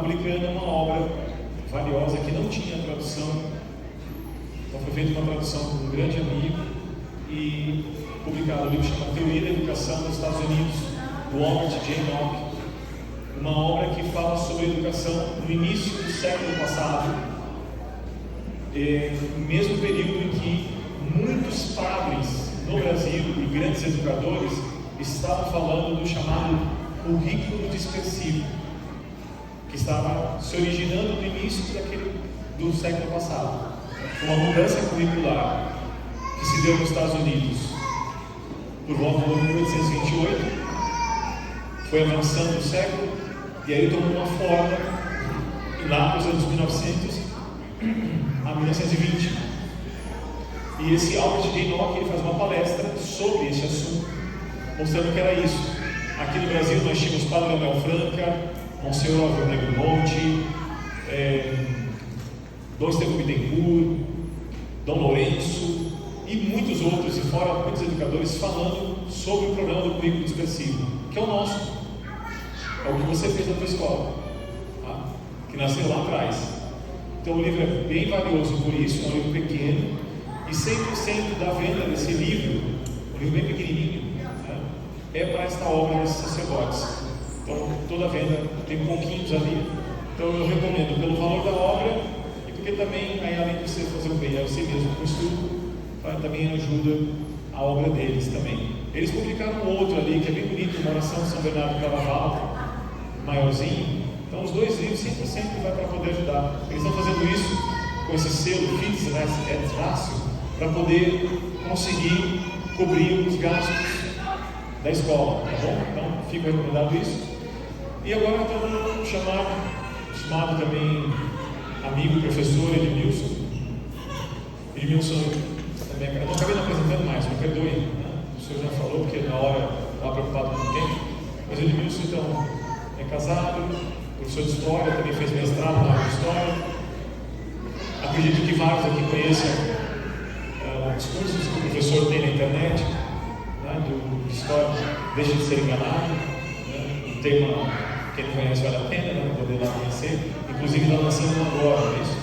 publicando uma obra valiosa que não tinha tradução. Então foi feita uma tradução por um grande amigo e publicado um livro chamado Teoria da Educação nos Estados Unidos, do Robert J. Nock. Uma obra que fala sobre a educação no início do século passado, no mesmo período em que muitos padres no Brasil e grandes educadores estavam falando do chamado currículo dispersivo, que estava se originando no início do século passado. Uma mudança curricular que se deu nos Estados Unidos por volta de 1828, foi avançando o século e aí tomou uma forma lá nos anos 1900 a 1920. E esse Albert J. Nock, ele faz uma palestra sobre esse assunto, mostrando que era isso. Aqui no Brasil nós tínhamos Padre Leonel Franca, Monsenhor Álvaro Negro Monte, Dom Estevão Bittencourt, Dom Lourenço e muitos outros, e fora muitos educadores falando sobre o problema do currículo dispersivo, que é o nosso, é o que você fez na tua escola, tá? Que nasceu lá atrás. Então o livro é bem valioso por isso, é um livro pequeno, e 100% da venda desse livro, um livro bem pequenininho, né, é para esta obra desses sacerdotes. Então toda a venda tem pouquinhos ali, então eu recomendo pelo valor da obra e porque também, aí, além de você fazer o bem a você mesmo com o estudo, também ajuda a obra deles também. Eles publicaram um outro ali que é bem bonito, uma oração de São Bernardo Carnaval, maiorzinho. Então os dois livros 100% vai para poder ajudar. Eles estão fazendo isso com esse selo FITS, et Ratio, para poder conseguir cobrir os gastos da escola, tá bom? Então fica recomendado isso. E agora estamos chamado também amigo, professor Edmilson. Edmilson também, eu não acabei não apresentando mais, me perdoe, né? O senhor já falou, porque na hora estava preocupado com o tempo. Mas o Edmilson, então, é casado, professor de História, também fez mestrado na área de História. Acredito que vários aqui conheçam os cursos que o professor tem na internet, né, de História, Deixa de Ser Enganado, né, um tema, quem não conhece vale a pena, né, poder lá conhecer. Inclusive está lançando agora, não é isso?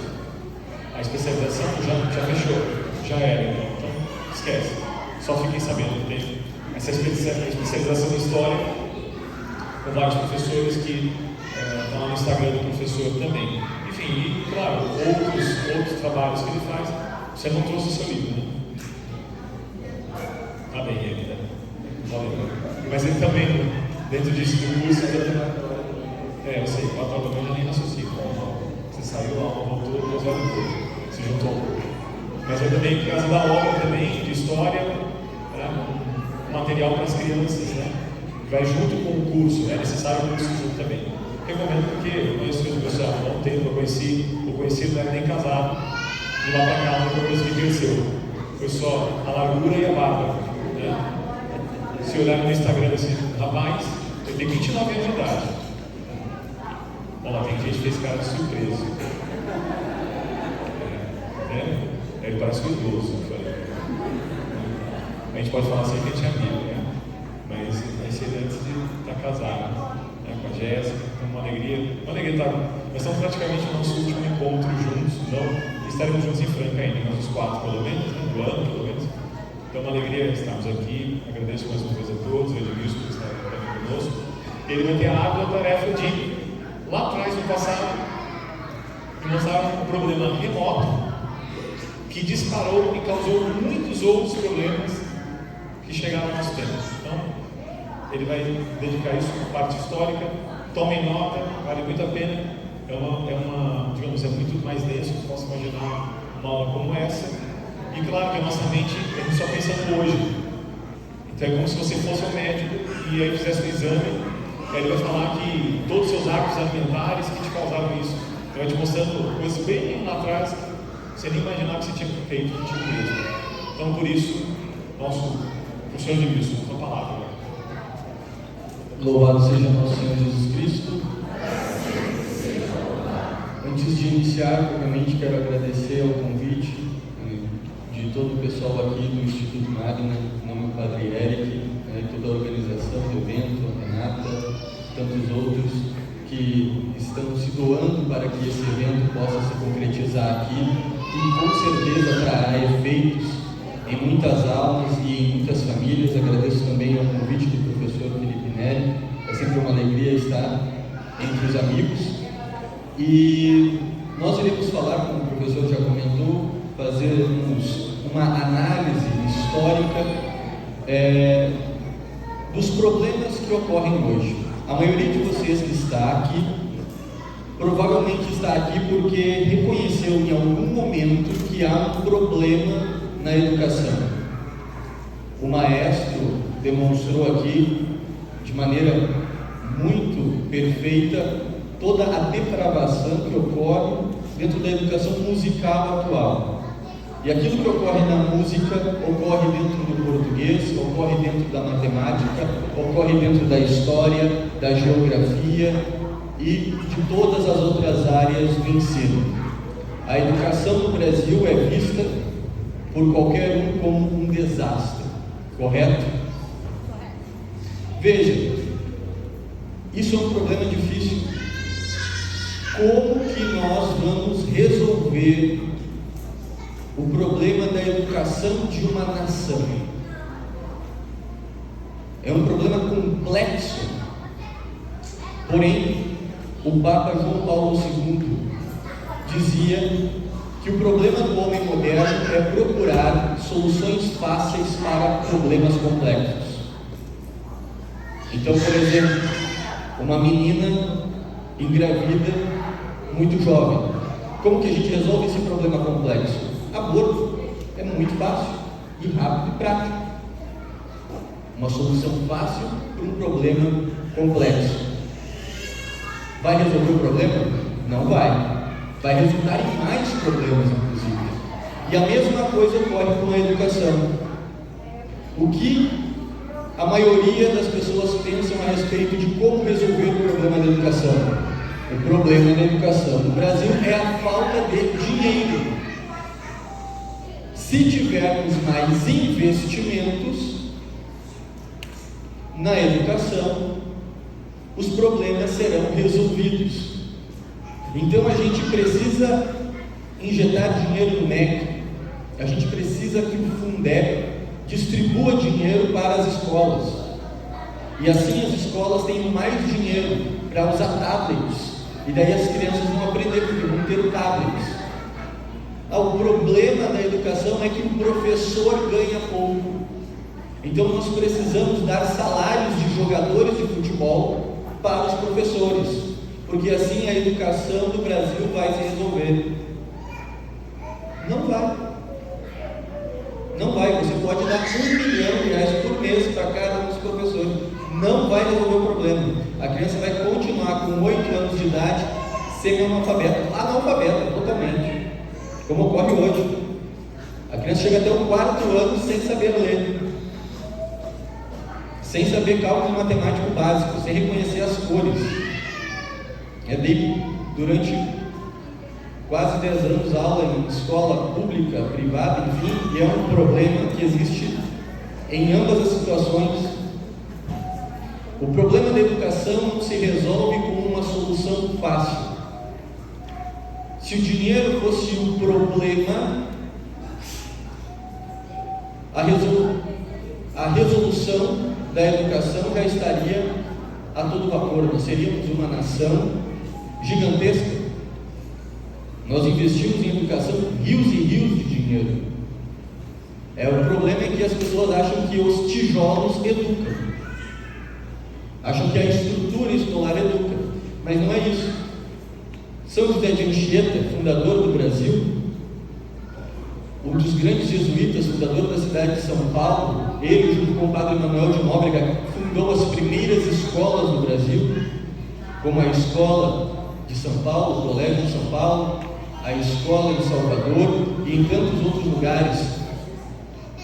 A especialização já fechou, já era, então esquece. Só fiquem sabendo que tem essa especialização em História, com vários professores que estão lá no Instagram do professor também. Enfim, e claro, outros trabalhos que ele faz. Você não trouxe o seu livro, né? Tá bem, ele, né? Valeu. Mas ele também, dentro disso do curso, eu sei, 4 horas da manhã já nem raciocínio. Você saiu lá, voltou, 2 horas depois. Se juntou um pouco. Mas eu também, por causa da obra também, de história, um material para as crianças, né? Vai junto com o curso, é necessário o curso junto também. Recomendo porque eu conheço o pessoal há um tempo, eu conheci, não era nem casado, e lá para cá, uma coisa que cresceu. Foi só a largura e a barba, né? Se olhar no Instagram desse rapaz, ele tem 29 anos de idade. Olha lá, tem gente que fez cara de surpresa. Ele parece um idoso, eu falei. A gente pode falar assim que a gente é amigo, né? Mas esse é antes de estar casado, né? Com a Jéssica, com uma alegria estar. Nós estamos praticamente no nosso último encontro juntos, não estaremos juntos em Franca ainda, nós os 4 pelo menos, né? Do ano pelo menos. Então é uma alegria estarmos aqui, agradeço mais uma vez a todos, o Edmilson por estar aqui conosco. Ele vai ter a árdua tarefa de, lá atrás, no passado, mostrar um problema remoto que disparou e causou muitos outros problemas que chegaram ao nosso tempo. Então, ele vai dedicar isso à parte histórica. Tomem nota, vale muito a pena. Digamos, é muito mais denso, você possa imaginar uma aula como essa. E claro que a nossa mente, a gente só pensa no hoje. Então é como se você fosse um médico e aí fizesse um exame, aí ele vai falar que todos os seus hábitos alimentares que te causaram isso. Então vai te mostrando coisas bem lá atrás, você nem imaginava que você tinha feito contigo mesmo. Então por isso, nosso professor de Wilson, com a palavra. Louvado seja nosso Senhor Jesus Cristo. Antes de iniciar, obviamente quero agradecer ao convite de todo o pessoal aqui do Instituto Magna, em nome do Padre Eric, toda a organização do evento, a Renata, tantos outros. que estão se doando para que esse evento possa se concretizar aqui e com certeza trará efeitos em muitas almas e em muitas famílias. Agradeço também ao convite do professor Felipe Neri, é sempre uma alegria estar entre os amigos. E nós iremos falar, como o professor já comentou, fazermos uma análise histórica dos problemas que ocorrem hoje. A maioria de vocês que está aqui, provavelmente está aqui porque reconheceu em algum momento que há um problema na educação. O maestro demonstrou aqui, de maneira muito perfeita, toda a depravação que ocorre dentro da educação musical atual. E aquilo que ocorre na música, ocorre dentro do português, ocorre dentro da matemática, ocorre dentro da história, da geografia e de todas as outras áreas do ensino. A educação no Brasil é vista por qualquer um como um desastre, correto? Veja, isso é um problema difícil. Como que nós vamos resolver o problema da educação de uma nação? É um problema complexo. Porém, o Papa João Paulo II dizia que o problema do homem moderno é procurar soluções fáceis para problemas complexos. Então, por exemplo, uma menina engravida muito jovem. Como que a gente resolve esse problema complexo? Aborto é muito fácil e rápido e prático. Uma solução fácil para um problema complexo. Vai resolver o problema? Não vai. Vai resultar em mais problemas, inclusive. E a mesma coisa ocorre com a educação. O que a maioria das pessoas pensam a respeito de como resolver o problema da educação? O problema da educação no Brasil é a falta de dinheiro. Se tivermos mais investimentos na educação, os problemas serão resolvidos. Então a gente precisa injetar dinheiro no MEC, a gente precisa que o Fundeb distribua dinheiro para as escolas, e assim as escolas tenham mais dinheiro para usar tablets, e daí as crianças vão aprender porque vão ter tablets. O problema da educação é que o professor ganha pouco. Então nós precisamos dar salários de jogadores de futebol para os professores, porque assim a educação do Brasil vai se resolver. Não vai. Não vai. Você pode dar R$1 milhão por mês para cada um dos professores. Não vai resolver o problema. A criança vai continuar com 8 anos de idade semi-analfabeta, analfabeta totalmente, como ocorre hoje. A criança chega até o 4º ano sem saber ler, sem saber cálculo matemático básico, sem reconhecer as cores. Dei durante quase 10 anos aula em escola pública, privada, enfim, e é um problema que existe em ambas as situações. O problema da educação não se resolve com uma solução fácil. Se o dinheiro fosse o problema, a resolução da educação já estaria a todo vapor. Nós seríamos uma nação gigantesca. Nós investimos em educação rios e rios de dinheiro. O problema é que as pessoas acham que os tijolos educam, acham que a estrutura escolar educa, mas não é isso. São José de Anchieta, fundador do Brasil, um dos grandes jesuítas, fundador da cidade de São Paulo, ele, junto com o padre Manuel de Nóbrega, fundou as primeiras escolas do Brasil, como a Escola de São Paulo, o Colégio de São Paulo, a Escola em Salvador e em tantos outros lugares.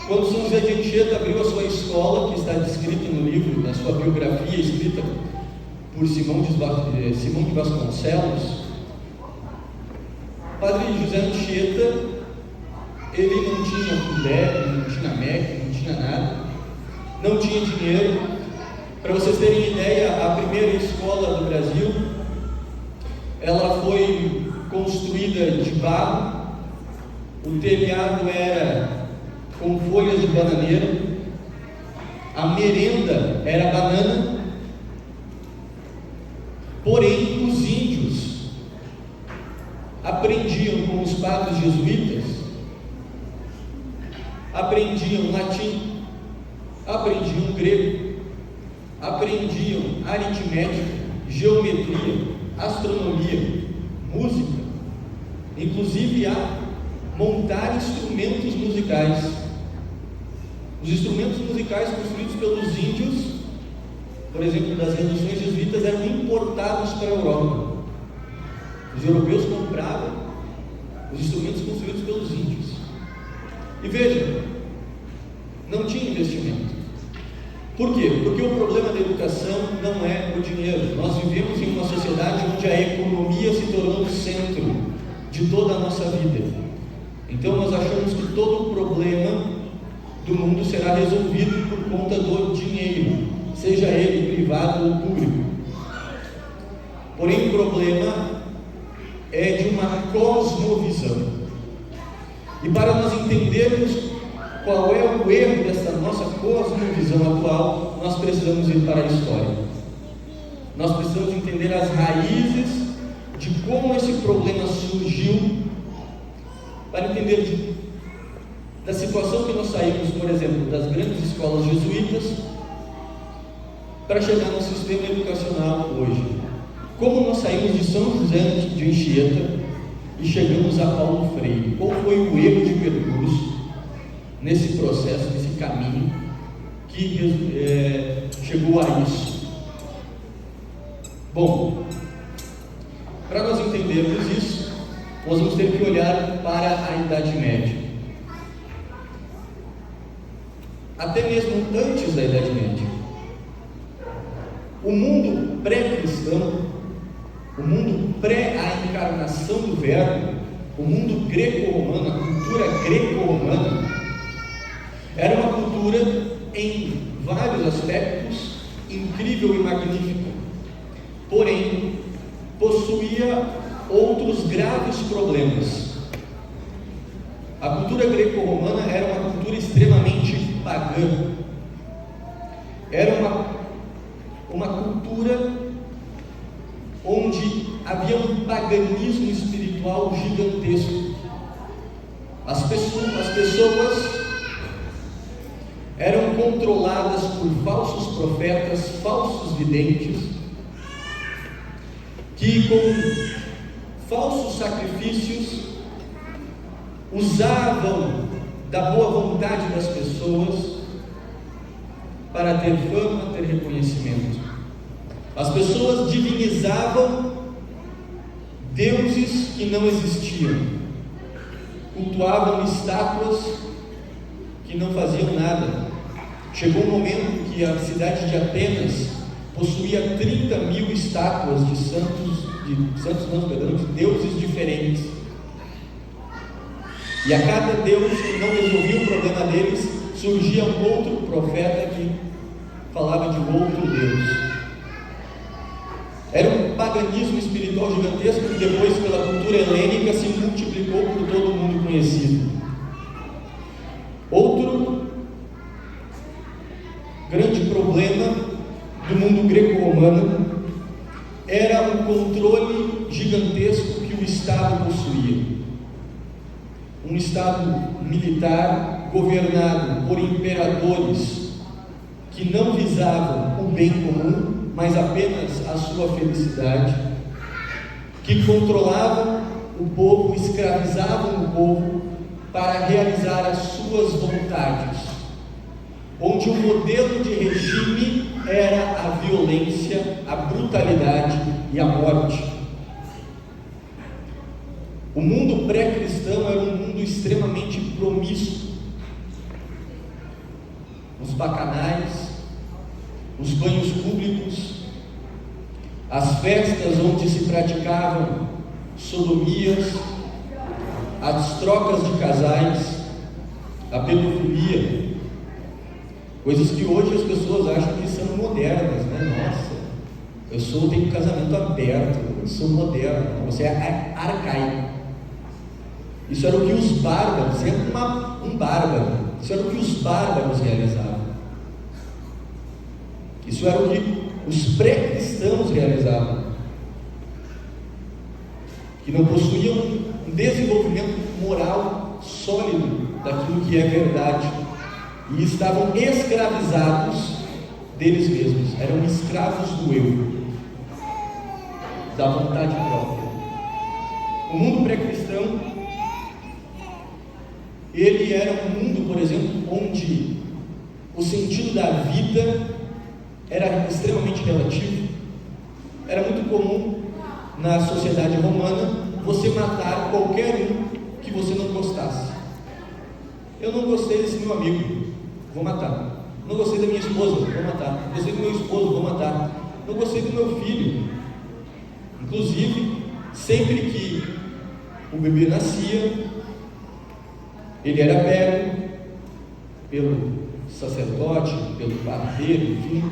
Quando São José de Anchieta abriu a sua escola, que está descrito no livro, na sua biografia, escrita por Simão de Vasconcelos, o padre José Anchieta, ele não tinha Fundeb, não tinha MEC, não tinha nada, não tinha dinheiro. Para vocês terem ideia, a primeira escola do Brasil ela foi construída de barro, o telhado era com folhas de bananeira, a merenda era banana, porém os índios aprendiam com os padres jesuítas, aprendiam latim, aprendiam grego, aprendiam aritmética, geometria, astronomia, música, inclusive a montar instrumentos musicais. Os instrumentos musicais construídos pelos índios, por exemplo, das reduções jesuítas, eram importados para a Europa. Os europeus compravam os instrumentos construídos pelos índios. E veja, não tinha investimento. Por quê? Porque o problema da educação não é o dinheiro. Nós vivemos em uma sociedade onde a economia se tornou o centro de toda a nossa vida. Então nós achamos que todo o problema do mundo será resolvido por conta do dinheiro, seja ele privado ou público. Porém, o problema é de uma cosmovisão. E para nós entendermos qual é o erro dessa nossa cosmovisão atual, nós precisamos ir para a história. Nós precisamos entender as raízes de como esse problema surgiu, para entender da situação que nós saímos, por exemplo, das grandes escolas jesuítas, para chegar no sistema educacional hoje. Como nós saímos de São José de Anchieta e chegamos a Paulo Freire? Qual foi o erro de percurso nesse processo, nesse caminho que chegou a isso? Bom, para nós entendermos isso, nós vamos ter que olhar para a Idade Média. Até mesmo antes da Idade Média, o mundo pré-cristão, o mundo pré a encarnação do Verbo, o mundo greco-romano, a cultura greco-romana, era uma cultura em vários aspectos incrível e magnífica, porém possuía outros graves problemas. A cultura greco-romana era uma cultura extremamente pagã, era uma cultura onde havia um paganismo espiritual gigantesco. As pessoas eram controladas por falsos profetas, falsos videntes, que com falsos sacrifícios usavam da boa vontade das pessoas para ter fama, ter reconhecimento. As pessoas divinizavam deuses que não existiam, cultuavam estátuas que não faziam nada. Chegou um momento que a cidade de Atenas possuía 30 mil estátuas de de deuses diferentes. E a cada deus que não resolvia o problema deles, surgia um outro profeta que falava de um outro Deus. Era um paganismo espiritual gigantesco que depois, pela cultura helênica, se multiplicou por todo o mundo conhecido. Outro grande problema do mundo greco-romano era o controle gigantesco que o Estado possuía. Um Estado militar governado por imperadores que não visavam o bem comum, mas apenas a sua felicidade, que controlavam o povo, escravizavam o povo para realizar as suas vontades, onde o modelo de regime era a violência, a brutalidade e a morte. O mundo pré-cristão era um mundo extremamente promíscuo. Os bacanais, os banhos públicos, as festas onde se praticavam sodomias, as trocas de casais, a pedofilia, coisas que hoje as pessoas acham que são modernas, né? Nossa, tenho um casamento aberto, eu sou moderno, você é arcaico. Isso era o que os bárbaros, sempre um bárbaro, isso era o que os bárbaros realizavam. Isso era o que os pré-cristãos realizavam, que não possuíam um desenvolvimento moral sólido daquilo que é verdade, e estavam escravizados deles mesmos, eram escravos do eu, da vontade própria. O mundo pré-cristão, ele era um mundo, por exemplo, onde o sentido da vida era extremamente relativo. Era muito comum na sociedade romana você matar qualquer um que você não gostasse. Eu não gostei desse meu amigo, vou matar. Não gostei da minha esposa, vou matar. Não gostei do meu esposo, vou matar. Não gostei do meu filho. Inclusive, sempre que o bebê nascia, ele era pego pelo sacerdote, pelo parteiro, enfim,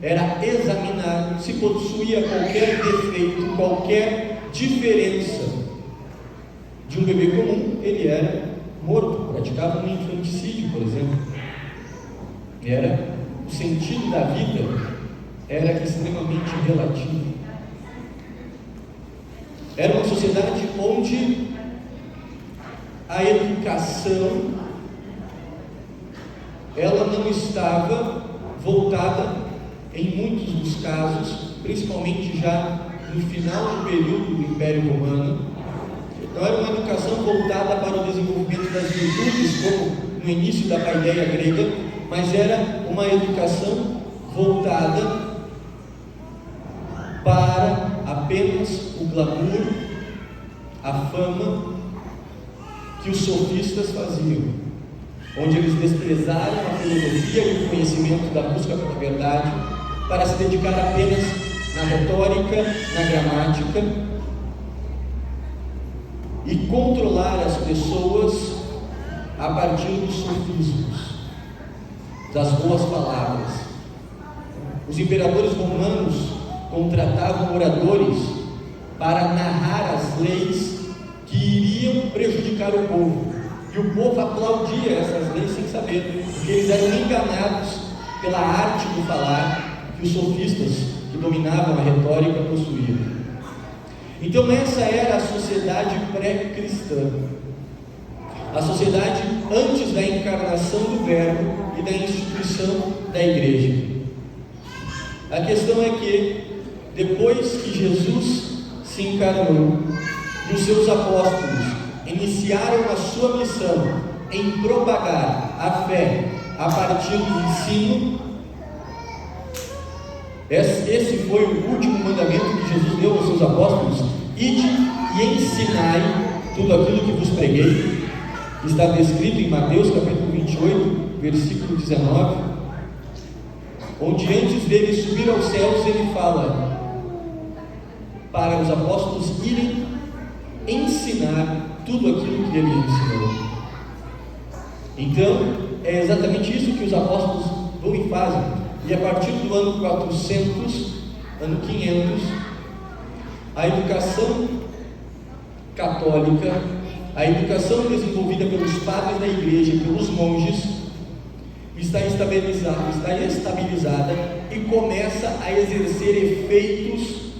era examinado. Se possuía qualquer defeito, qualquer diferença de um bebê comum, ele era morto, praticava um infanticídio, por exemplo. O sentido da vida era extremamente relativo. Era uma sociedade onde a educação, ela não estava voltada, em muitos dos casos, principalmente já no final do período do Império Romano, não era uma educação voltada para o desenvolvimento das virtudes, como no início da paideia grega, mas era uma educação voltada para apenas o glamour, a fama que os sofistas faziam, onde eles desprezaram a filosofia e o conhecimento da busca pela verdade para se dedicar apenas na retórica, na gramática e controlar as pessoas a partir dos sofismos, das boas palavras. Os imperadores romanos contratavam oradores para narrar as leis que iriam prejudicar o povo, e o povo aplaudia essas leis sem saber, porque eles eram enganados pela arte do falar que os sofistas, que dominavam a retórica, possuíam. Então essa era a sociedade pré-cristã, a sociedade antes da encarnação do Verbo e da instituição da igreja. A questão é que depois que Jesus se encarnou e os seus apóstolos iniciaram a sua missão em propagar a fé a partir do ensino, esse foi o último mandamento que Jesus deu aos seus apóstolos: ide e ensinai tudo aquilo que vos preguei. Está descrito em Mateus capítulo 28, versículo 19, onde antes dele subir aos céus, ele fala para os apóstolos irem ensinar tudo aquilo que ele ensinou. Então, é exatamente isso que os apóstolos vão e fazem. E a partir do ano 400, ano 500, a educação católica, a educação desenvolvida pelos padres da igreja e pelos monges, está estabilizada e começa a exercer efeitos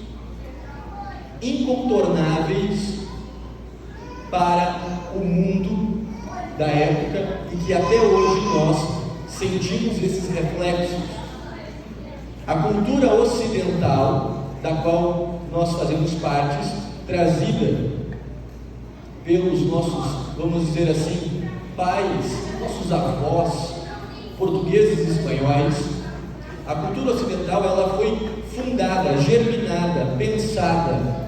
incontornáveis para o mundo da época, e que até hoje nós sentimos esses reflexos. A cultura ocidental, da qual nós fazemos parte, trazida pelos nossos, vamos dizer assim, pais, nossos avós, portugueses e espanhóis, a cultura ocidental, ela foi fundada, germinada, pensada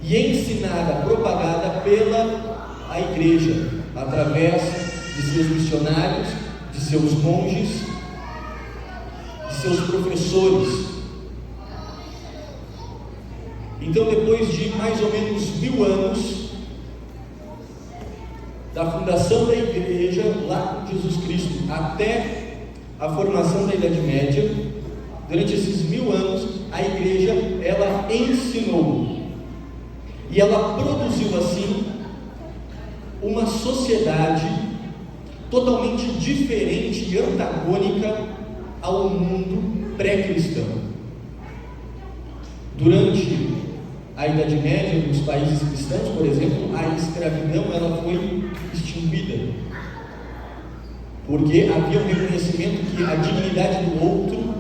e ensinada, propagada pela a igreja, através de seus missionários, de seus monges, de seus professores. Então, depois de mais ou menos 1000 anos da fundação da igreja, lá com Jesus Cristo, até a formação da Idade Média, durante esses 1000 anos, a igreja, ela ensinou. E ela produziu assim uma sociedade totalmente diferente e antagônica ao mundo pré-cristão. Durante a Idade Média, nos países cristãos, por exemplo, a escravidão ela foi extinguida, porque havia um reconhecimento que a dignidade do outro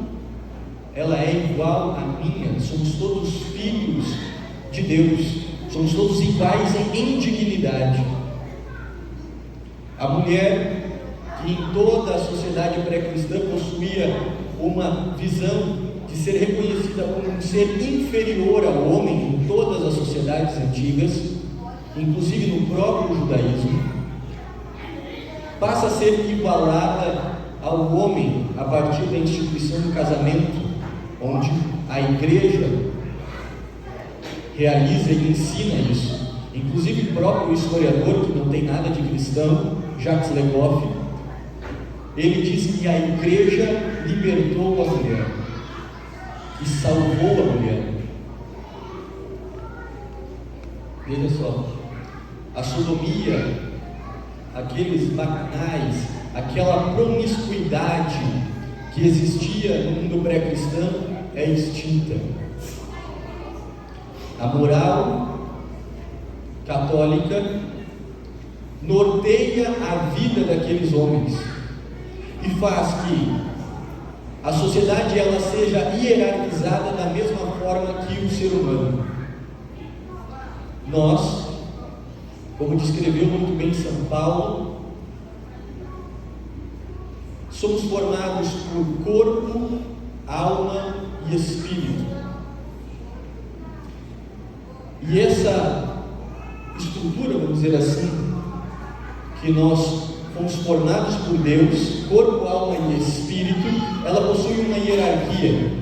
ela é igual à minha. Somos todos filhos de Deus, somos todos iguais em dignidade. A mulher, que em toda a sociedade pré-cristã possuía uma visão de ser reconhecida como um ser inferior ao homem em todas as sociedades antigas, inclusive no próprio judaísmo, passa a ser igualada ao homem a partir da instituição do casamento, onde a igreja realiza e ensina isso. Inclusive o próprio historiador, que não tem nada de cristão, Jacques Legoff, ele diz que a igreja libertou a mulher e salvou a mulher. Veja só, a sodomia, aqueles bacanais, aquela promiscuidade que existia no mundo pré-cristão é extinta. A moral católica norteia a vida daqueles homens e faz que a sociedade ela seja hierarquizada da mesma forma que o ser humano. Nós, como descreveu muito bem São Paulo, somos formados por corpo, alma e espírito. E essa estrutura, vamos dizer assim, que nós fomos formados por Deus, corpo, alma e espírito, ela possui uma hierarquia.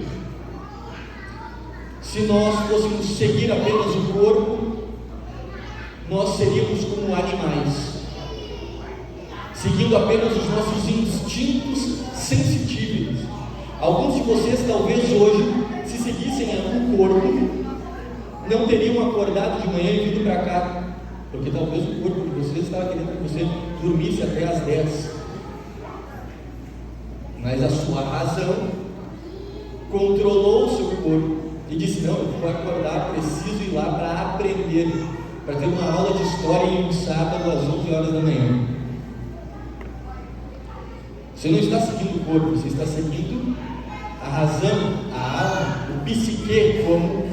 Se nós fôssemos seguir apenas o corpo, nós seríamos como animais, seguindo apenas os nossos instintos sensitivos. Alguns de vocês talvez hoje, se seguissem o corpo, não teriam acordado de manhã e vindo para cá, porque talvez o corpo de vocês estava querendo que você dormisse até às 10. Mas a sua razão controlou o seu corpo e disse: não, eu vou acordar, preciso ir lá para aprender, para ter uma aula de história em um sábado às 11 horas da manhã. Você não está seguindo o corpo, você está seguindo a razão, a alma, o psique, como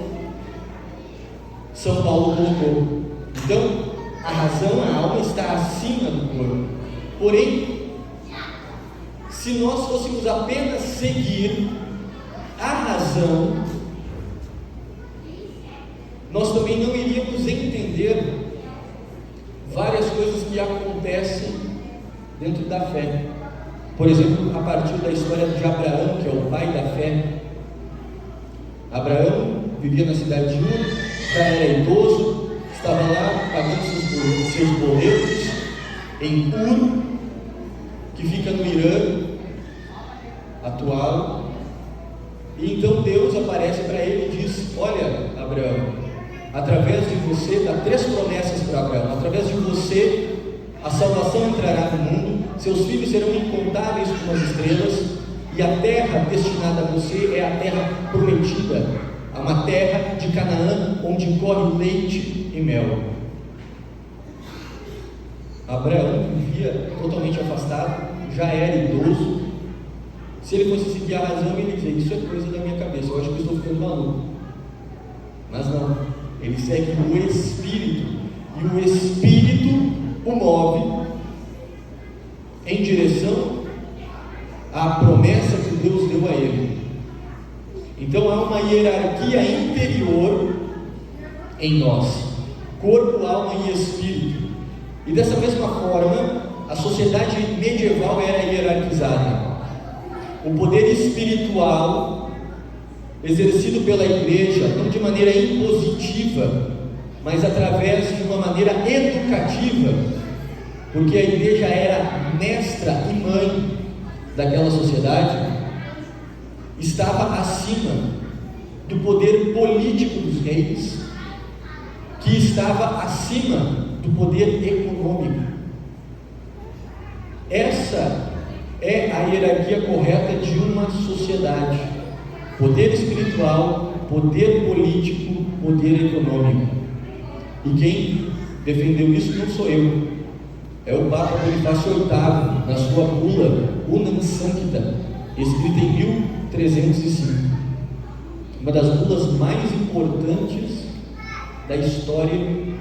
São Paulo colocou. Então, a razão, a alma está acima do corpo. Porém, se nós fôssemos apenas seguir a razão, nós também não iríamos entender várias coisas que acontecem dentro da fé. Por exemplo, a partir da história de Abraão, que é o pai da fé. Abraão vivia na cidade de Ur, já era idoso, estava lá pagando seus boletos em Ur, que fica no Irã atual. E então Deus aparece para ele e diz: olha, Abraão, através de você, dá 3 promessas para Abraão: através de você a salvação entrará no mundo, seus filhos serão incontáveis como as estrelas, e a terra destinada a você é a terra prometida, uma terra de Canaã, onde corre leite e mel. Abraão vivia totalmente afastado, já era idoso. Se ele fosse seguir a razão, ele dizia: isso é coisa da minha cabeça, eu acho que eu estou ficando maluco. Mas não, ele segue o Espírito, e o Espírito o move em direção à promessa que Deus deu a ele. Então há uma hierarquia interior em nós, corpo, alma e espírito. E dessa mesma forma, a sociedade medieval era hierarquizada. O poder espiritual exercido pela igreja, não de maneira impositiva, mas através de uma maneira educativa, porque a igreja era mestra e mãe daquela sociedade, estava acima do poder político dos reis, que estava acima do poder econômico. Essa é a hierarquia correta de uma sociedade: poder espiritual, poder político, poder econômico. E quem defendeu isso não sou eu, é o Papa Bonifácio VIII, na sua bula Unam Sancta, escrita em 1305, uma das bulas mais importantes da história,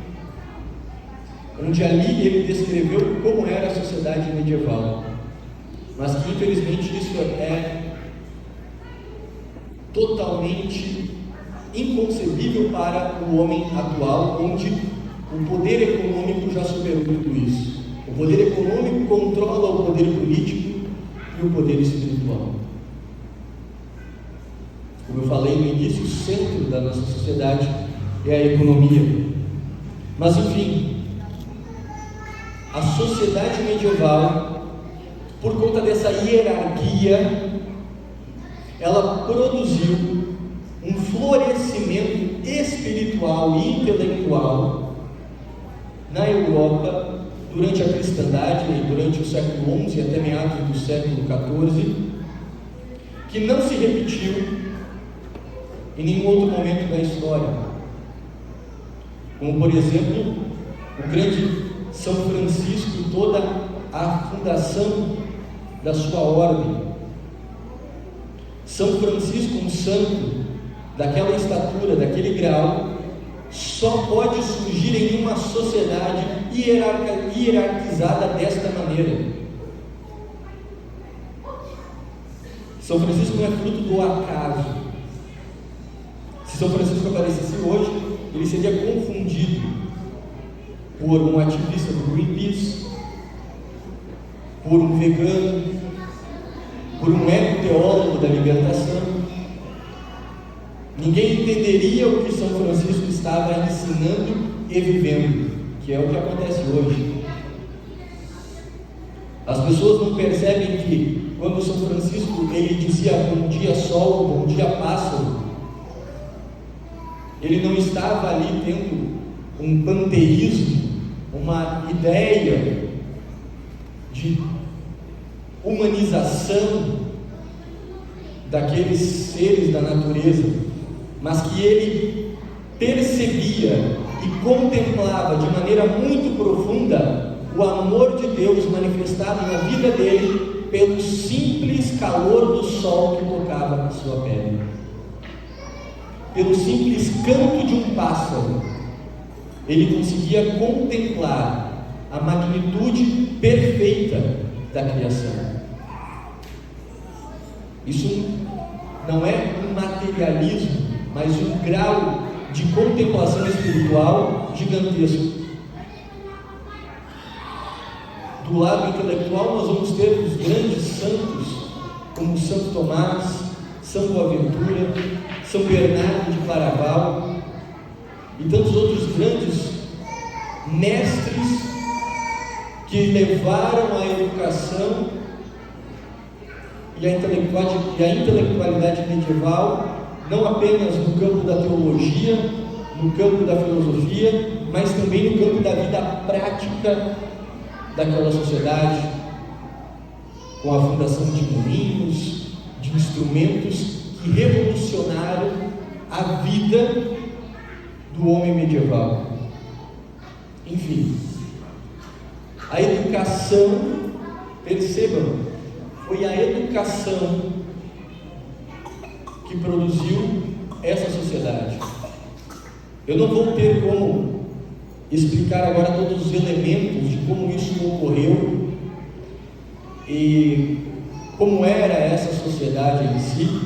onde ali ele descreveu como era a sociedade medieval, mas que infelizmente isso é totalmente inconcebível para o homem atual, onde o poder econômico já superou tudo isso. O poder econômico controla o poder político e o poder espiritual. Como eu falei no início, o centro da nossa sociedade é a economia. Mas enfim, a sociedade medieval, por conta dessa hierarquia, ela produziu um florescimento espiritual e intelectual na Europa durante a cristandade, durante o século XI até meados do século XIV, que não se repetiu em nenhum outro momento da história, como por exemplo o grande São Francisco e toda a fundação da sua ordem. São Francisco, um santo daquela estatura, daquele grau, só pode surgir em uma sociedade hierarquizada desta maneira. São Francisco não é fruto do acaso. Se São Francisco aparecesse hoje, ele seria confundido por um ativista do Greenpeace, por um vegano, por um ecoteólogo da libertação. Ninguém entenderia o que São Francisco estava ensinando e vivendo, que é o que acontece hoje. As pessoas não percebem que quando São Francisco ele dizia bom dia sol, bom dia pássaro, ele não estava ali tendo um panteísmo, uma ideia de humanização daqueles seres da natureza, mas que ele percebia e contemplava de maneira muito profunda o amor de Deus manifestado na vida dele pelo simples calor do sol que tocava na sua pele, pelo simples canto de um pássaro. Ele conseguia contemplar a magnitude perfeita da criação. Isso não é um materialismo, mas um grau de contemplação espiritual gigantesco. Do lado intelectual, nós vamos ter os grandes santos, como Santo Tomás, São Boaventura, São Bernardo de Claraval e tantos outros grandes mestres que levaram a educação e a intelectualidade medieval, não apenas no campo da teologia, no campo da filosofia, mas também no campo da vida prática daquela sociedade, com a fundação de moinhos, de instrumentos que revolucionaram a vida do homem medieval. Enfim, a educação, percebam, foi a educação que produziu essa sociedade. Eu não vou ter como explicar agora todos os elementos de como isso ocorreu e como era essa sociedade em si,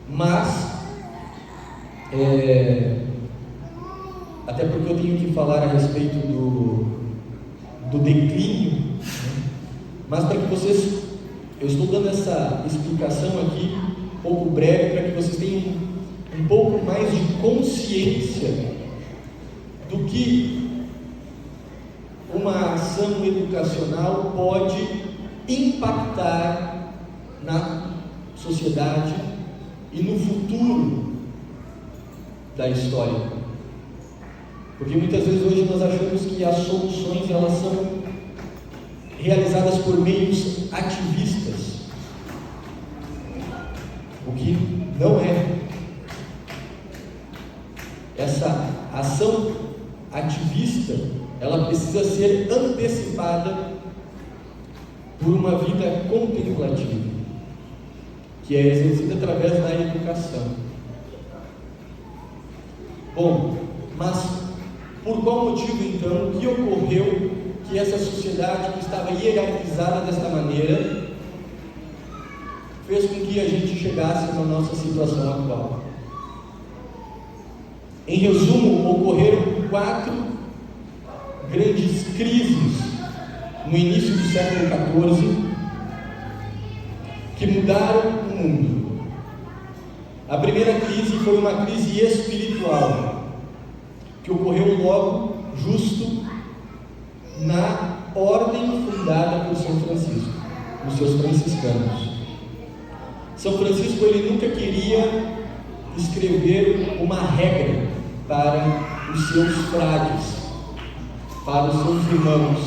mas até porque eu tenho que falar a respeito do declínio, né? Mas para que vocês, eu estou dando essa explicação aqui um pouco breve para que vocês tenham um pouco mais de consciência do que uma ação educacional pode impactar na sociedade e no futuro da história. Porque muitas vezes hoje nós achamos que as soluções elas são realizadas por meios ativistas, o que não é. Essa ação ativista, ela precisa ser antecipada por uma vida contemplativa, que é exercida através da educação. Bom, mas por qual motivo então, o que ocorreu que essa sociedade que estava hierarquizada desta maneira fez com que a gente chegasse na nossa situação atual? Em resumo, ocorreram 4 grandes crises no início do século XIV que mudaram o mundo. A primeira crise foi uma crise espiritual que ocorreu logo justo na ordem fundada por São Francisco, os seus franciscanos. São Francisco ele nunca queria escrever uma regra para os seus frades, para os seus irmãos,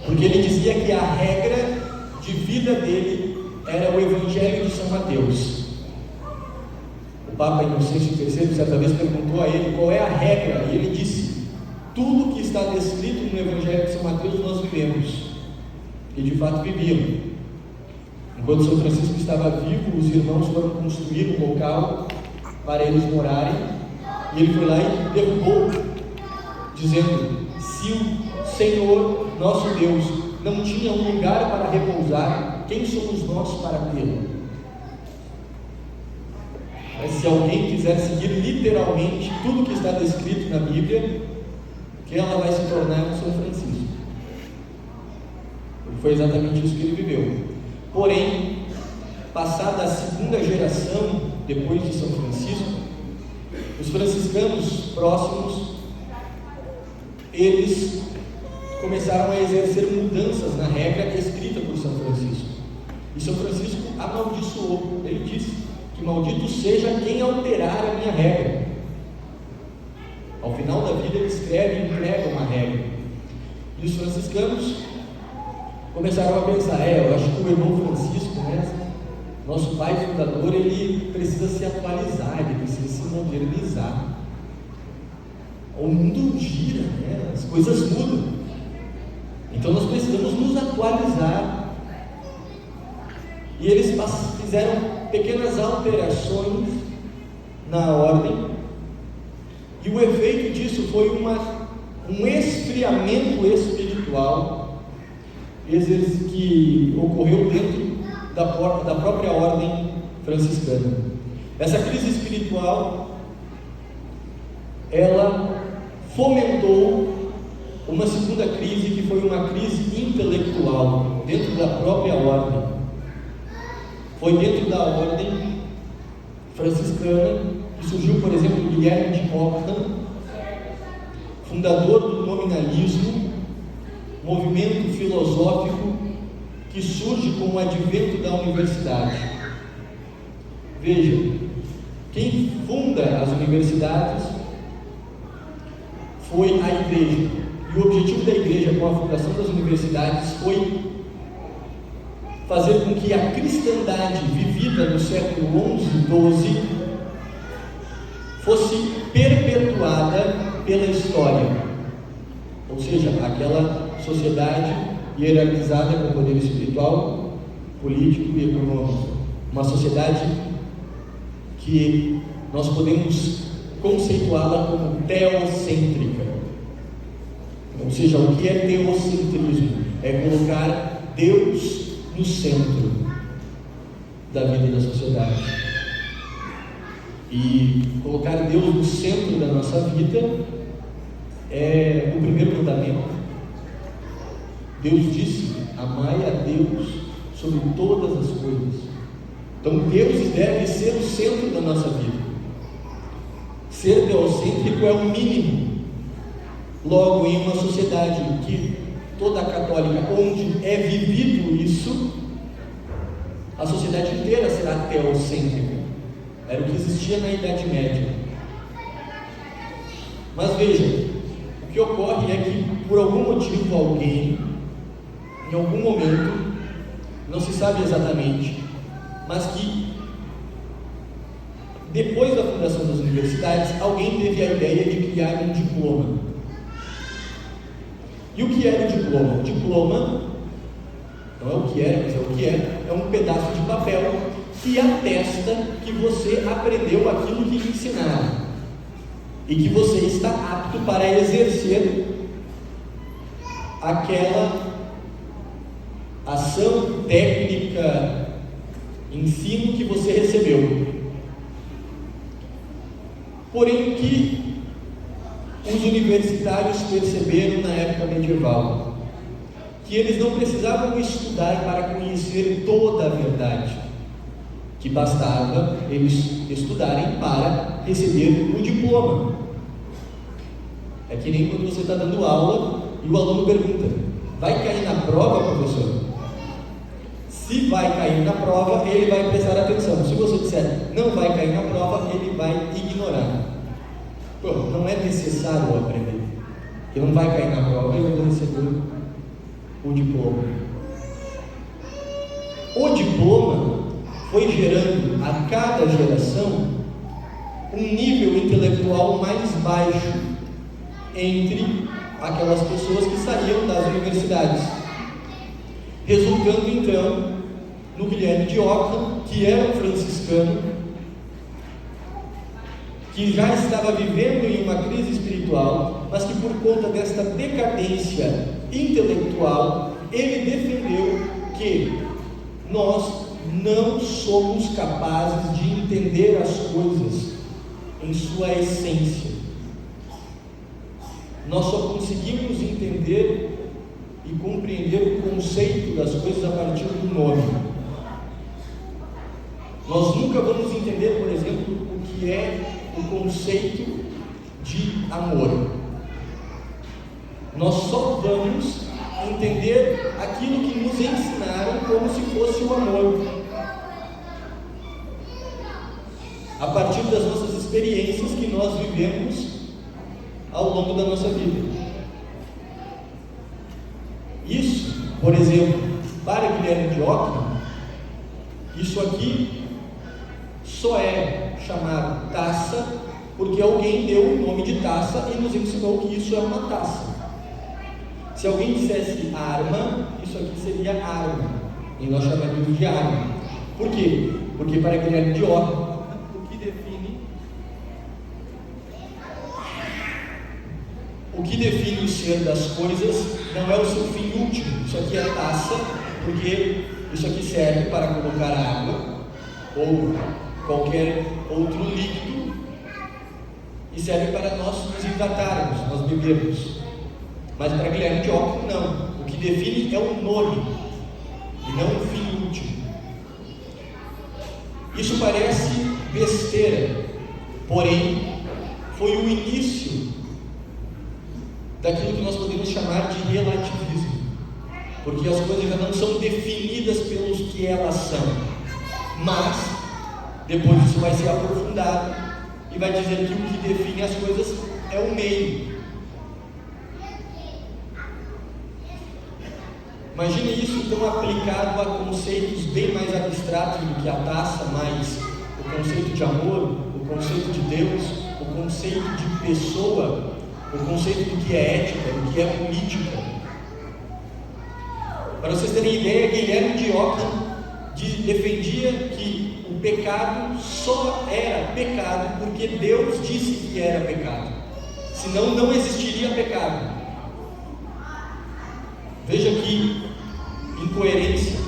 porque ele dizia que a regra de vida dele era o Evangelho de São Mateus. O Papa Inocêncio III certa vez perguntou a ele qual é a regra, e ele disse: tudo que está descrito no Evangelho de São Mateus nós vivemos, e de fato viviam. Enquanto São Francisco estava vivo, os irmãos foram construir um local para eles morarem, e ele foi lá e derrubou, dizendo: se o Senhor, nosso Deus, não tinha um lugar para repousar, quem somos nós para tê-lo? Mas se alguém quiser seguir literalmente tudo que está descrito na Bíblia, que ela vai se tornar um São Francisco. E foi exatamente isso que ele viveu. Porém, passada a segunda geração depois de São Francisco, os franciscanos próximos, eles começaram a exercer mudanças na regra escrita por São Francisco. E São Francisco amaldiçoou. Ele disse que maldito seja quem alterar a minha regra. Ao final da vida ele escreve e entrega uma regra. E os franciscanos começaram a pensar: eu acho que o irmão Francisco, nosso pai fundador, ele precisa se atualizar, ele precisa se modernizar. O mundo gira, as coisas mudam. Então nós precisamos nos atualizar. E eles fizeram pequenas alterações na ordem, e o efeito disso foi um esfriamento espiritual que ocorreu dentro da própria ordem franciscana. Essa crise espiritual, ela fomentou uma segunda crise, que foi uma crise intelectual dentro da própria ordem. Foi dentro da ordem franciscana que surgiu, por exemplo, Guilherme de Ockham, fundador do nominalismo, movimento filosófico que surge com o advento da universidade. Veja, quem funda as universidades foi a igreja, e o objetivo da igreja com a fundação das universidades foi fazer com que a cristandade vivida no século XI e XII fosse perpetuada pela história, ou seja, aquela sociedade hierarquizada com poder espiritual, político e econômico, uma sociedade que nós podemos conceituá-la como teocêntrica. Ou seja, o que é teocentrismo? É colocar Deus no centro da vida da sociedade. E colocar Deus no centro da nossa vida é o primeiro mandamento. Deus disse: amai a Deus sobre todas as coisas. Então Deus deve ser o centro da nossa vida. Ser teocêntrico é o mínimo. Logo, em uma sociedade que toda católica, onde é vivido isso, a sociedade inteira será teocêntrica. Era o que existia na Idade Média. Mas veja, o que ocorre é que, por algum motivo, alguém, em algum momento, não se sabe exatamente, mas que depois da fundação das universidades, alguém teve a ideia de criar um diploma. E o que era o diploma? O diploma, não é o que era, mas é o que é um pedaço de papel que atesta que você aprendeu aquilo que lhe ensinaram e que você está apto para exercer aquela ação, técnica, ensino que você recebeu. Porém, o que os universitários perceberam na época medieval? Que eles não precisavam estudar para conhecer toda a verdade, que bastava eles estudarem para receber o diploma. É que nem quando você está dando aula e o aluno pergunta: vai cair na prova, professor? Se vai cair na prova, ele vai prestar atenção. Se você disser não vai cair na prova, ele vai ignorar. Pô, não é necessário aprender. Ele não vai cair na prova, ele vai receber o diploma. O diploma foi gerando a cada geração um nível intelectual mais baixo entre aquelas pessoas que saíam das universidades, resultando então no Guilherme de Ockham, que era um franciscano, que já estava vivendo em uma crise espiritual, mas que por conta desta decadência intelectual, ele defendeu que nós não somos capazes de entender as coisas em sua essência. Nós só conseguimos entender e compreender o conceito das coisas a partir do nome. Nós nunca vamos entender, por exemplo, o que é o conceito de amor. Nós só vamos entender aquilo que nos ensinaram como se fosse o amor, a partir das nossas experiências que nós vivemos ao longo da nossa vida. Isso, por exemplo, para Guilherme de Ockham, isso aqui só é chamado taça porque alguém deu o nome de taça e nos ensinou que isso é uma taça. Se alguém dissesse arma, isso aqui seria arma, e nós chamaríamos de arma. Por quê? Porque para Guilherme de Ockham, o que define o ser das coisas não é o seu fim último. Isso aqui é taça, porque isso aqui serve para colocar água ou qualquer outro líquido, e serve para nós nos hidratarmos, nós bebermos. Mas para Guilherme de Ockham, não. O que define é o nome e não o fim último. Isso parece besteira, porém foi o início daquilo que nós podemos chamar de relativismo, porque as coisas já não são definidas pelos que elas são, mas depois isso vai ser aprofundado e vai dizer que o que define as coisas é o meio. Imagine isso então aplicado a conceitos bem mais abstratos do que a taça, mas o conceito de amor, o conceito de Deus, o conceito de pessoa, o conceito do que é ética, do que é política. Para vocês terem ideia, Guilherme de Ockham defendia que o pecado só era pecado porque Deus disse que era pecado, senão não existiria pecado. Veja que incoerência.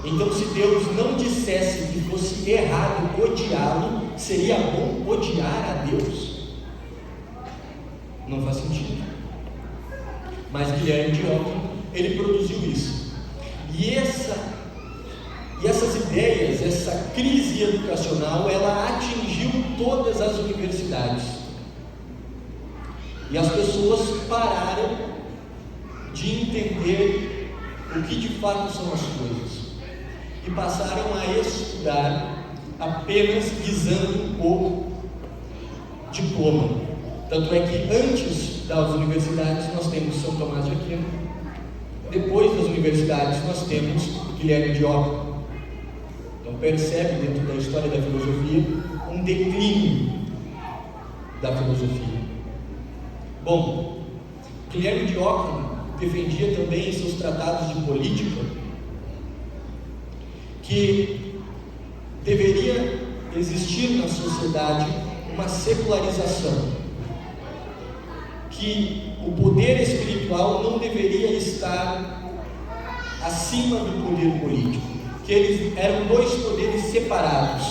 Então, se Deus não dissesse que fosse errado odiá-lo, seria bom odiar a Deus? Não faz sentido. Mas Guilherme de Ockham, ele produziu isso. E essas ideias, essa crise educacional, ela atingiu todas as universidades. E as pessoas pararam de entender o que de fato são as coisas. e passaram a estudar apenas visando o diploma. Tanto é que antes das universidades nós temos São Tomás de Aquino, depois das universidades nós temos Guilherme de Ockham. Então percebe dentro da história da filosofia um declínio da filosofia. Bom, Guilherme de Ockham defendia também em seus tratados de política que deveria existir na sociedade uma secularização, que o poder espiritual não deveria estar acima do poder político, que eles eram dois poderes separados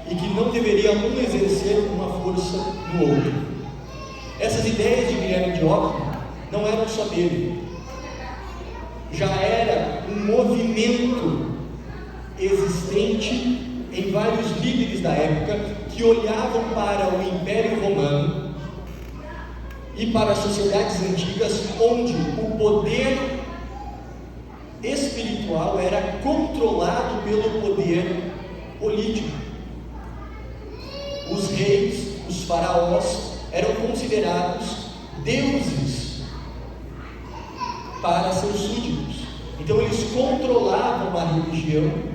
e que não deveria um exercer uma força no outro. Essas ideias de Guilherme de Ockham não eram só dele, já era um movimento existente em vários líderes da época que olhavam para o Império Romano e para as sociedades antigas, onde o poder espiritual era controlado pelo poder político. Os reis, os faraós, eram considerados deuses para seus súditos. Então eles controlavam a religião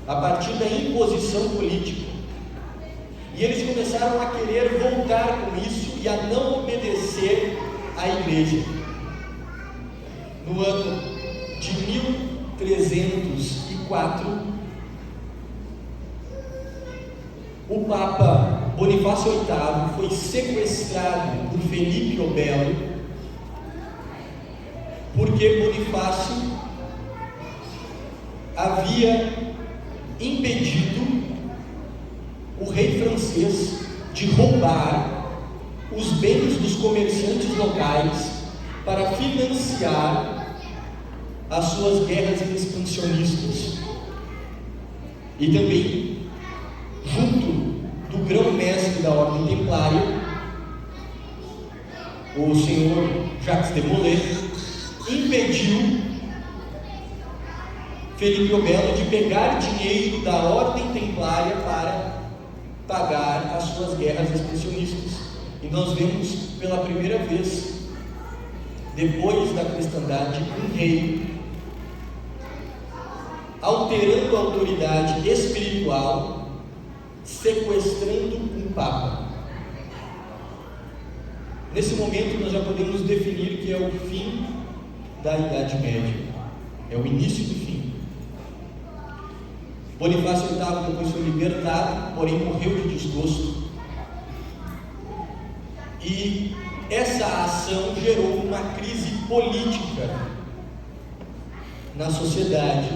a partir da imposição política. E eles começaram a querer voltar com isso e a não obedecer à igreja. No ano de 1304, o Papa Bonifácio VIII foi sequestrado por Felipe o Belo, porque Bonifácio havia impedido o rei francês de roubar os bens dos comerciantes locais para financiar as suas guerras expansionistas. E também, junto do grão-mestre da Ordem Templária, o senhor Jacques de Molay, impediu Felipe o Belo de pegar dinheiro da Ordem Templária para pagar as suas guerras expansionistas. E nós vemos pela primeira vez, depois da cristandade, um rei alterando a autoridade espiritual, sequestrando um papa. Nesse momento nós já podemos definir que é o fim da Idade Média, é o início do fim. Bonifácio VIII depois foi libertado, porém morreu de desgosto. E essa ação gerou uma crise política na sociedade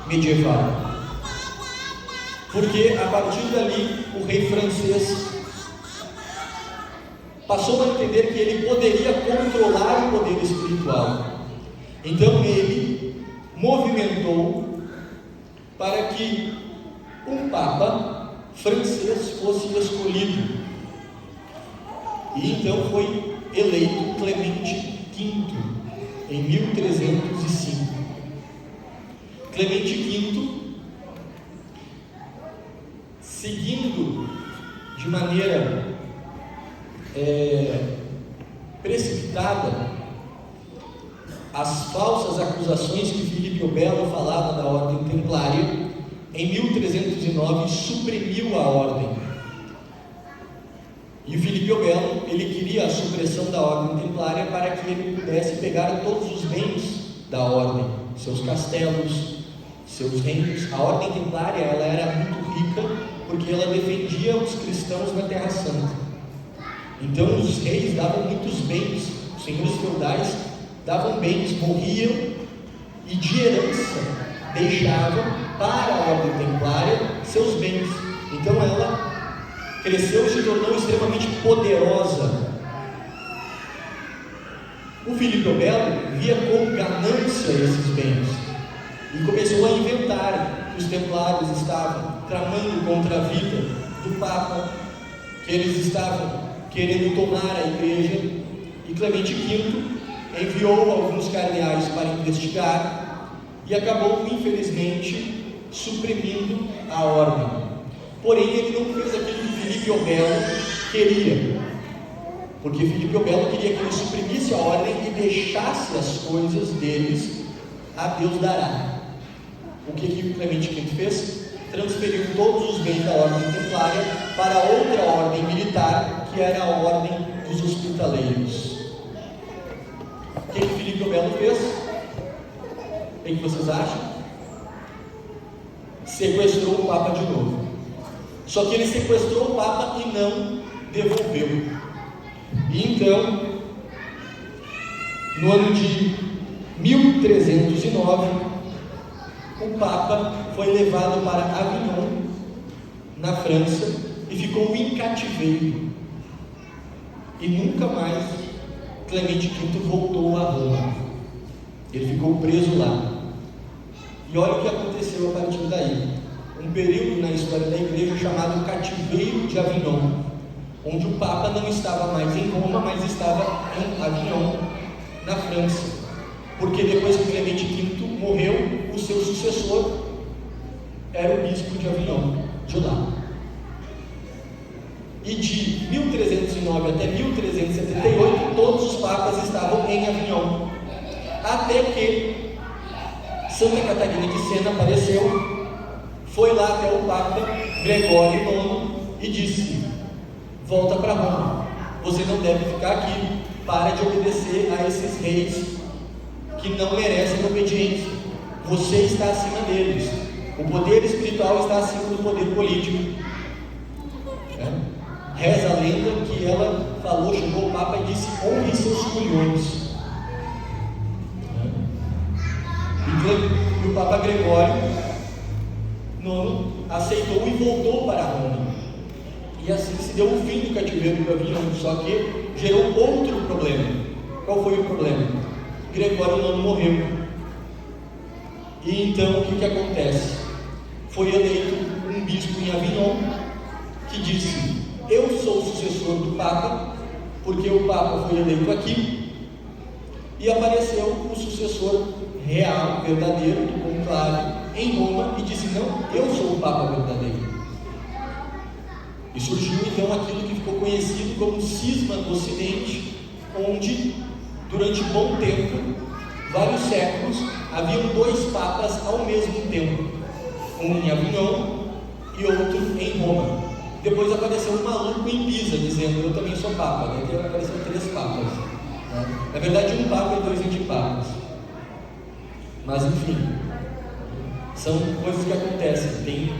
medieval. Porque a partir dali o rei francês passou a entender que ele poderia controlar o poder espiritual. Então ele movimentou para que um papa francês fosse escolhido. E então foi eleito Clemente V em 1305. Clemente V, seguindo de maneira precipitada as falsas acusações que Filipe o Belo falava da Ordem Templária, em 1309 suprimiu a ordem. E o Filipe o Belo, ele queria a supressão da Ordem Templária para que ele pudesse pegar todos os bens da ordem, seus castelos, seus reinos. A Ordem Templária, ela era muito rica porque ela defendia os cristãos na Terra Santa. Então os reis davam muitos bens, os senhores feudais davam bens, morriam e de herança deixavam para a Ordem Templária seus bens. Então ela cresceu e se tornou extremamente poderosa. O Filipe o Belo via com ganância esses bens e começou a inventar que os templários estavam tramando contra a vida do Papa, que eles estavam querendo tomar a igreja. E Clemente V enviou alguns cardeais para investigar, e acabou, infelizmente, suprimindo a ordem. Porém, ele não fez aquilo que Filipe o Belo queria, porque Filipe o Belo queria que ele suprimisse a ordem e deixasse as coisas deles a Deus dará. O que Clemente V fez? Transferiu todos os bens da ordem templária para outra ordem militar, que era a ordem dos hospitaleiros. O que Filipe o Belo fez? O que vocês acham? Sequestrou o Papa de novo. Só que ele sequestrou o Papa e não devolveu. E então, no ano de 1309, o Papa foi levado para Avignon, na França, e ficou em cativeiro. E nunca mais Clemente V voltou a Roma. Ele ficou preso lá. E olha o que aconteceu a partir daí. Um período na história da igreja chamado Cativeiro de Avignon, onde o Papa não estava mais em Roma, mas estava em Avignon, na França. Porque depois que Clemente V morreu, o seu sucessor era o bispo de Avignon, de lá. E de 1309 até 1378, todos os papas estavam em Avignon. Até que Santa Catarina de Sena apareceu, foi lá até o Papa Gregório IX e disse: volta para Roma, você não deve ficar aqui, para de obedecer a esses reis que não merecem obediência, você está acima deles, o poder espiritual está acima do poder político. Reza a lenda que ela falou, chegou o Papa e disse: honre seus culhões. E o Papa Gregório IX aceitou e voltou para Roma. E assim se deu o fim do cativeiro do Avignon. Só que gerou outro problema. Qual foi o problema? Gregório IX morreu. E então o que acontece? Foi eleito um bispo em Avignon que disse: eu sou o sucessor do Papa, porque o Papa foi eleito aqui. E apareceu o sucessor real, verdadeiro, do conclave em Roma, e disse: não, eu sou o Papa verdadeiro. E surgiu então aquilo que ficou conhecido como cisma do Ocidente, onde durante bom tempo, vários séculos, haviam dois papas ao mesmo tempo, um em Avignon e outro em Roma. Depois apareceu um maluco em Pisa dizendo: eu também sou papa. Daí apareceram 3 papas. Na verdade, um papa e 2 antipapas. Mas enfim, são coisas que acontecem. Tem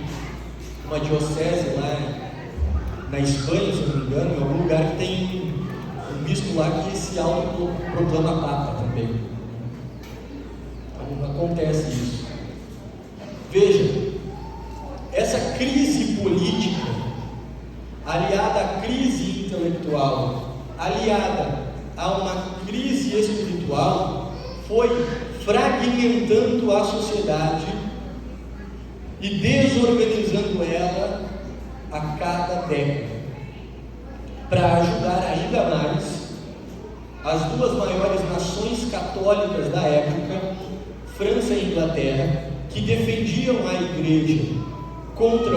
uma diocese lá na Espanha, se eu não me engano, em algum lugar que tem um bispo lá que se autoproclama papa também. Então acontece isso. Veja, essa crise política, aliada à crise intelectual, aliada a uma crise espiritual, foi fragmentando a sociedade e desorganizando ela a cada década, para ajudar ainda mais as 2 maiores nações católicas da época, França e Inglaterra, que defendiam a igreja contra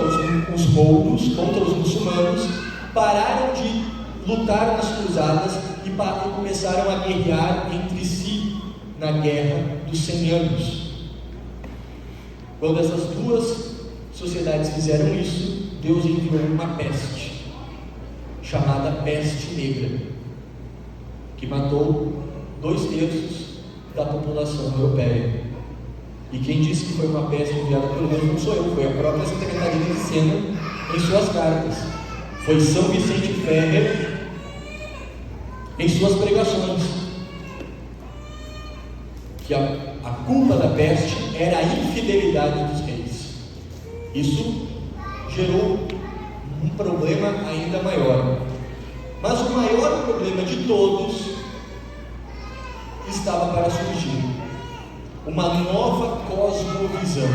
os mouros, contra os muçulmanos, pararam de lutar nas cruzadas e começaram a guerrear entre si na Guerra dos 100 Anos. Quando essas 2 sociedades fizeram isso, Deus enviou uma peste, chamada Peste Negra, que matou 2/3 da população europeia. E quem disse que foi uma peste enviada por Deus não sou eu, foi a própria Santa Catarina de Sena em suas cartas. Foi São Vicente Ferrer em suas pregações, que a culpa da peste era a infidelidade dos reis. Isso gerou um problema ainda maior. Mas o maior problema de todos estava para surgir: uma nova cosmovisão,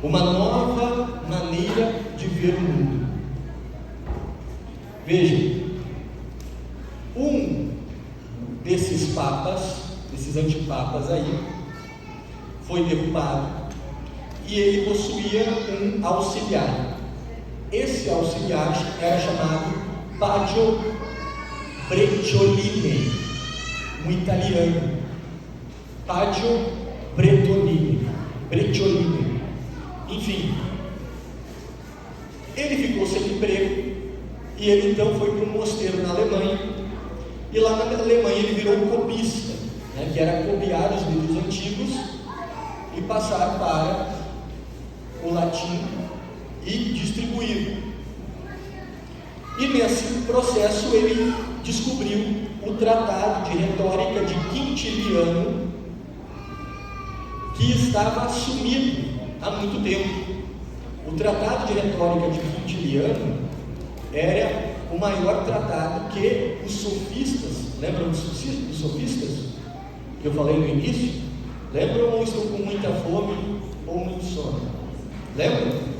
uma nova maneira de ver o mundo. Veja, um desses papas, desses antipapas aí, foi derrubado e ele possuía um auxiliar. Esse auxiliar era chamado Baggio Bracciolini, um italiano. Baggio Bracciolini. Enfim, ele ficou sem emprego e ele então foi para um mosteiro na Alemanha. E lá na Alemanha ele virou um copista, né, que era copiar os livros antigos e passar para o latim e distribuir. E nesse processo ele descobriu o tratado de retórica de Quintiliano, que estava sumido há muito tempo. O tratado de retórica de Quintiliano era o maior tratado que os sofistas, lembram dos sofistas que eu falei no início? Lembram ou estou com muita fome ou muito sono? Lembram?